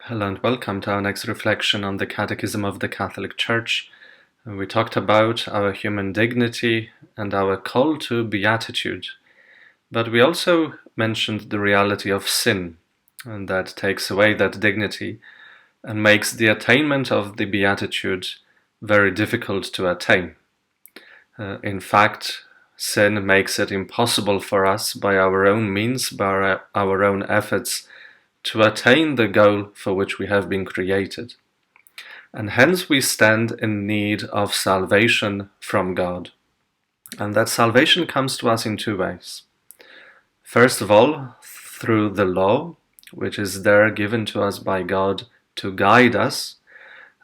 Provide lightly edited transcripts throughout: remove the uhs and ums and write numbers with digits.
Hello and welcome to our next reflection on the Catechism of the Catholic Church. We talked about our human dignity and our call to beatitude, but we also mentioned the reality of sin, and that takes away that dignity and makes the attainment of the beatitude very difficult to attain. In fact, sin makes it impossible for us by our own means, by our own efforts, to attain the goal for which we have been created. And hence we stand in need of salvation from God. And that salvation comes to us in two ways. First of all, through the law, which is there given to us by God to guide us,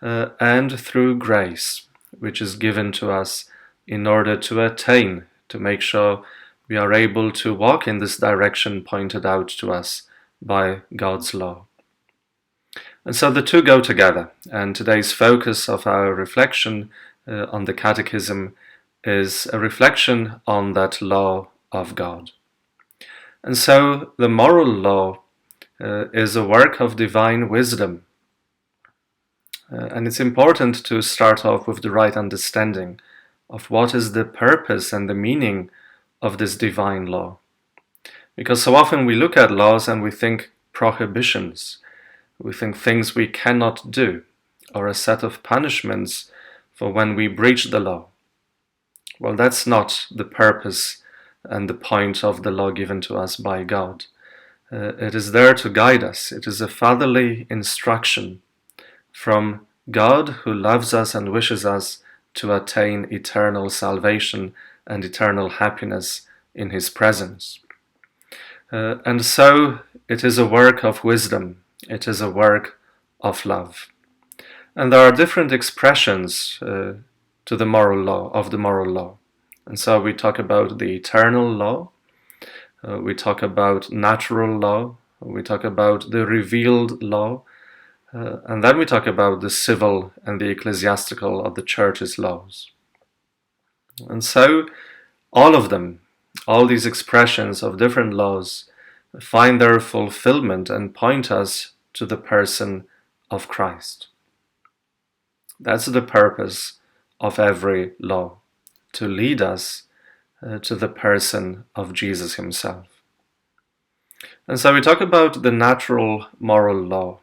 and through grace, which is given to us in order to attain, to make sure we are able to walk in this direction pointed out to us by God's law. And so the two go together, and today's focus of our reflection on the Catechism is a reflection on that law of God. And so the moral law is a work of divine wisdom. And it's important to start off with the right understanding of what is the purpose and the meaning of this divine law. Because so often we look at laws and we think prohibitions, we think things we cannot do, or a set of punishments for when we breach the law. Well, that's not the purpose and the point of the law given to us by God. It is there to guide us. It is a fatherly instruction from God who loves us and wishes us to attain eternal salvation and eternal happiness in His presence. And so it is a work of wisdom, it is a work of love. And there are different expressions to the moral law, of the moral law. And so we talk about the eternal law, we talk about natural law, we talk about the revealed law, and then we talk about the civil and the ecclesiastical of the Church's laws. And so all of them, all these expressions of different laws find their fulfillment and point us to the person of Christ. That's the purpose of every law, to lead us to the person of Jesus Himself. And so we talk about the natural moral law,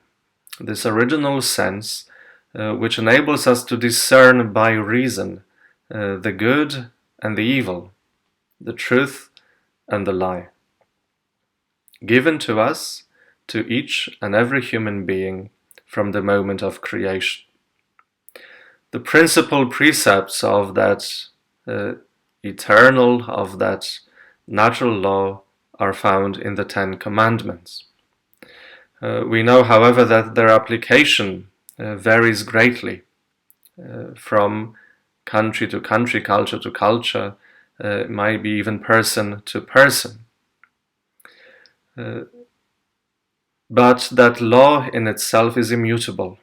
this original sense which enables us to discern by reason the good and the evil, the truth and the lie, given to us, to each and every human being from the moment of creation. The principal precepts of that eternal, of that natural law are found in the Ten Commandments. We know, however, that their application varies greatly from country to country, culture to culture, might be even person to person. But that law in itself is immutable.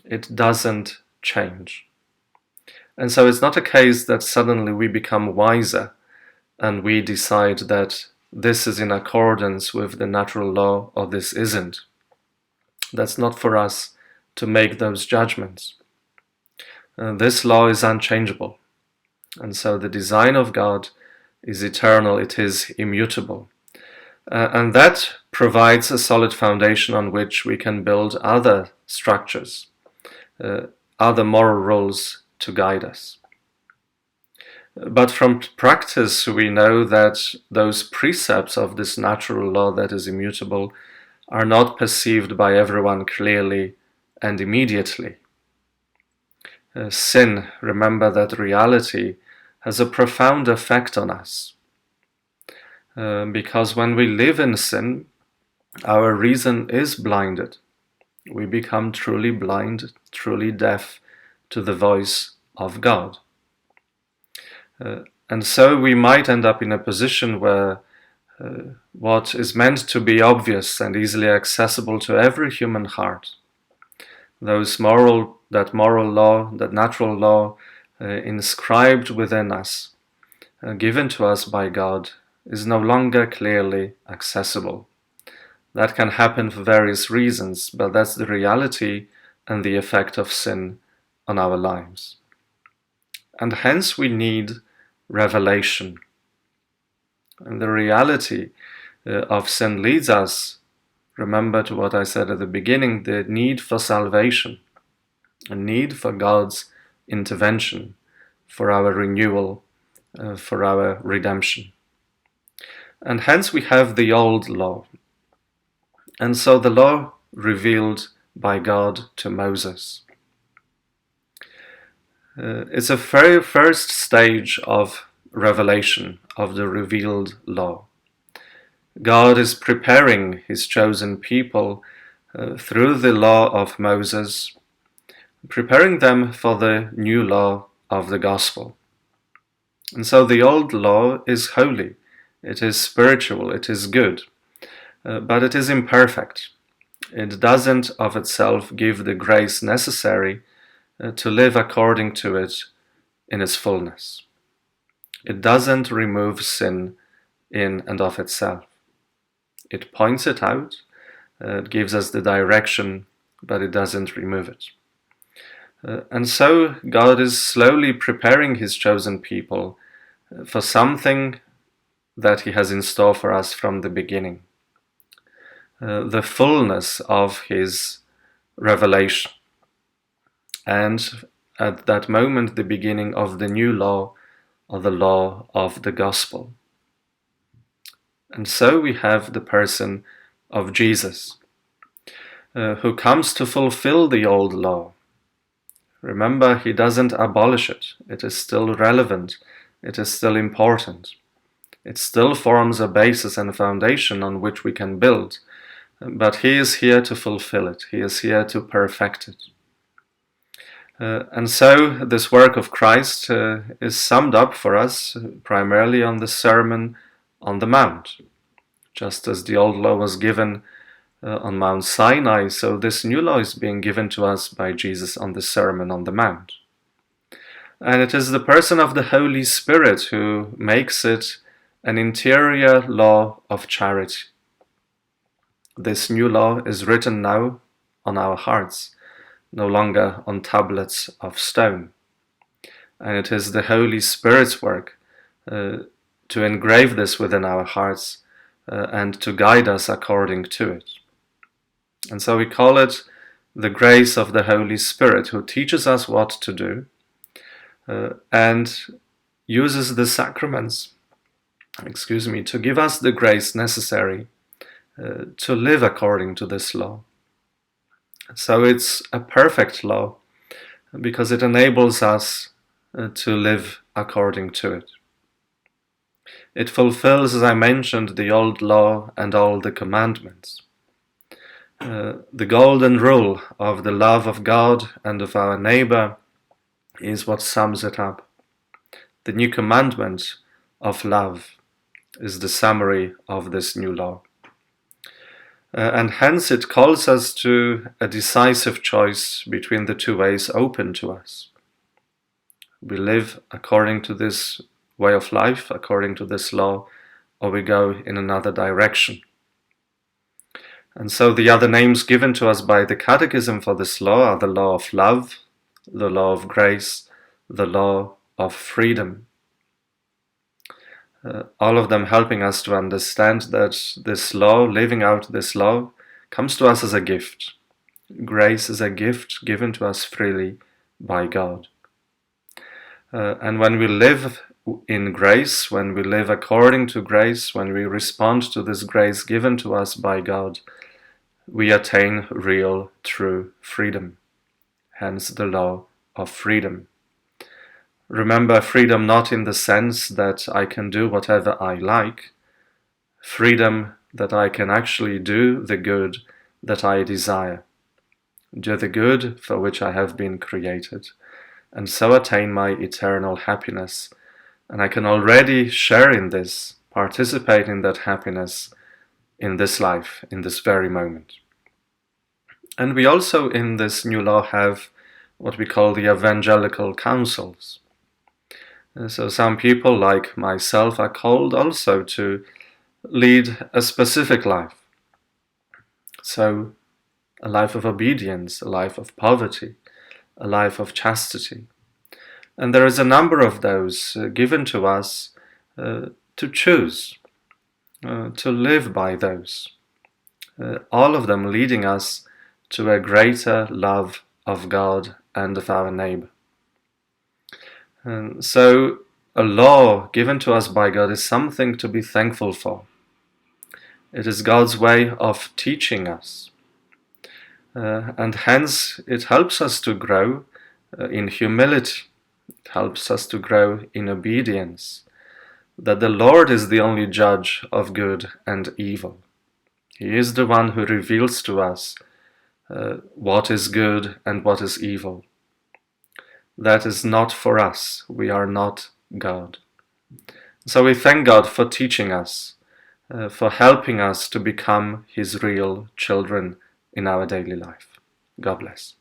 It doesn't change. And so it's not a case that suddenly we become wiser and we decide that this is in accordance with the natural law or this isn't. That's not for us to make those judgments. This law is unchangeable. And so the design of God is eternal, it is immutable. And that provides a solid foundation on which we can build other structures, other moral rules to guide us. But from practice we know that those precepts of this natural law that is immutable are not perceived by everyone clearly and immediately. Sin, remember that reality, has a profound effect on us. Because when we live in sin, our reason is blinded. We become truly blind, truly deaf to the voice of God. And so we might end up in a position where what is meant to be obvious and easily accessible to every human heart, that moral law, that natural law inscribed within us, given to us by God, is no longer clearly accessible. That can happen for various reasons, but that's the reality and the effect of sin on our lives. And hence we need revelation. And the reality of sin leads us, remember to what I said at the beginning, the need for salvation, a need for God's intervention, for our renewal, for our redemption. And hence we have the old law. And so the law revealed by God to Moses. It's a very first stage of revelation of the revealed law. God is preparing his chosen people through the law of Moses, preparing them for the new law of the gospel. And so the old law is holy, it is spiritual, it is good, but it is imperfect. It doesn't of itself give the grace necessary to live according to it in its fullness. It doesn't remove sin in and of itself. It points it out, it gives us the direction, but it doesn't remove it. And so God is slowly preparing his chosen people for something that he has in store for us from the beginning. The fullness of his revelation. And at that moment, the beginning of the new law, or the law of the gospel. And so we have the person of Jesus, who comes to fulfill the old law. Remember, he doesn't abolish it. It is still relevant. It is still important. It still forms a basis and a foundation on which we can build. But he is here to fulfill it. He is here to perfect it. And so this work of Christ is summed up for us primarily on the Sermon on the Mount. Just as the old law was given on Mount Sinai, so this new law is being given to us by Jesus on the Sermon on the Mount. And it is the person of the Holy Spirit who makes it an interior law of charity. This new law is written now on our hearts, no longer on tablets of stone. And it is the Holy Spirit's work to engrave this within our hearts and to guide us according to it. And so we call it the grace of the Holy Spirit, who teaches us what to do and uses the sacraments, to give us the grace necessary to live according to this law. So it's a perfect law because it enables us to live according to it. It fulfills, as I mentioned, the old law and all the commandments. The golden rule of the love of God and of our neighbor is what sums it up. The new commandment of love is the summary of this new law. And hence it calls us to a decisive choice between the two ways open to us. We live according to this way of life, according to this law, or we go in another direction. And so the other names given to us by the Catechism for this law are the law of love, the law of grace, the law of freedom. All of them helping us to understand that this law, living out this law, comes to us as a gift. Grace is a gift given to us freely by God. And when we live in grace, when we live according to grace, when we respond to this grace given to us by God, we attain real, true freedom. Hence the law of freedom. Remember, freedom not in the sense that I can do whatever I like, freedom that I can actually do the good that I desire, do the good for which I have been created, and so attain my eternal happiness. And I can already share in this, participate in that happiness in this life, in this very moment. And we also in this new law have what we call the evangelical counsels. So some people, like myself, are called also to lead a specific life. So, a life of obedience, a life of poverty, a life of chastity. And there is a number of those given to us to choose, to live by those. All of them leading us to a greater love of God and of our neighbor. And so a law given to us by God is something to be thankful for. It is God's way of teaching us. And hence it helps us to grow in humility. It helps us to grow in obedience. That the Lord is the only judge of good and evil. He is the one who reveals to us what is good and what is evil. That is not for us. We are not God. So we thank God for teaching us, for helping us to become His real children in our daily life. God bless.